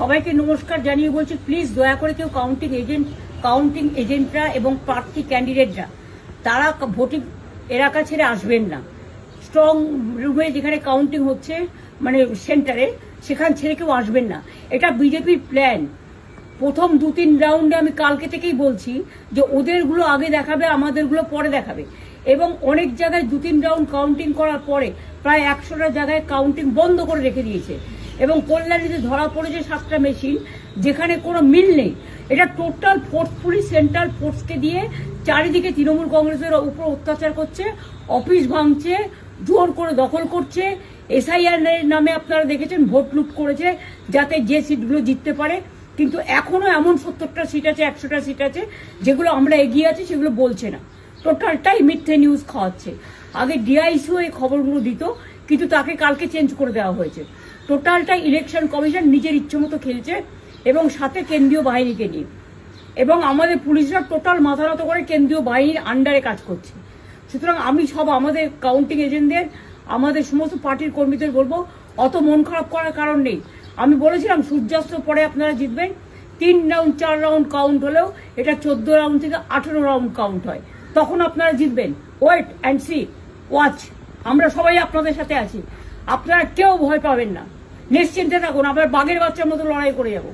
সবাইকে নমস্কার জানিয়ে বলছি, প্লিজ দয়া করে কেউ কাউন্টিং এজেন্টরা এবং প্রার্থী ক্যান্ডিডেটরা তারা ভোটিং এলাকা ছেড়ে আসবেন না। স্ট্রং রুমে যেখানে কাউন্টিং হচ্ছে, মানে সেন্টারে, সেখান ছেড়ে কেউ আসবেন না। এটা বিজেপির প্ল্যান। প্রথম 2-3 রাউন্ডে আমি কালকে থেকেই বলছি যে ওদেরগুলো আগে দেখাবে, আমাদেরগুলো পরে দেখাবে। এবং অনেক জায়গায় 2-3 রাউন্ড কাউন্টিং করার পরে প্রায় 100টা জায়গায় কাউন্টিং বন্ধ করে রেখে দিয়েছে। এবং কল্যাণীতে ধরা পড়েছে 7টা মেশিন, যেখানে কোনো মিল নেই। এটা টোটাল ফোর্সফুলি সেন্ট্রাল ফোর্সকে দিয়ে চারিদিকে তৃণমূল কংগ্রেসের উপর অত্যাচার করছে, অফিস ভাঙছে, জোর করে দখল করছে। এসআইআর নামে আপনারা দেখেছেন ভোট লুট করেছে যাতে যে সিটগুলো জিততে পারে। কিন্তু এখনো এমন 70টা সিট আছে, 100টা সিট আছে যেগুলো আমরা এগিয়ে আছি, সেগুলো বলছে না। টোটালটাই মিথ্যে নিউজ খাওয়াচ্ছে। আগে ডিআইসিও এই খবরগুলো দিত, কিন্তু তাকে কালকে চেঞ্জ করে দেওয়া হয়েছে। টোটালটাই ইলেকশন কমিশন নিজের ইচ্ছে মতো খেলছে, এবং সাথে কেন্দ্রীয় বাহিনীকে নিয়ে। এবং আমাদের পুলিশরা টোটাল মাথা নত করে কেন্দ্রীয় বাহিনীর আন্ডারে কাজ করছে। সুতরাং আমি আমাদের কাউন্টিং এজেন্টদের, আমাদের সমস্ত পার্টির কর্মীদের বলবো, অত মন খারাপ করার কারণ নেই। আমি বলেছিলাম সূর্যাস্ত পরে আপনারা জিতবেন। 3 রাউন্ড 4 রাউন্ড কাউন্ট হলেও এটা 14 রাউন্ড থেকে 18 রাউন্ড কাউন্ট হয়, তখন আপনারা জিতবেন। Wait and see, watch. আমরা সবাই আপনাদের সাথে আছি, আপনারা কেউ ভয় পাবেন না, নিশ্চিন্তে থাকুন। আমরা বাঘের বাচ্চার মতো লড়াই করে যাবো।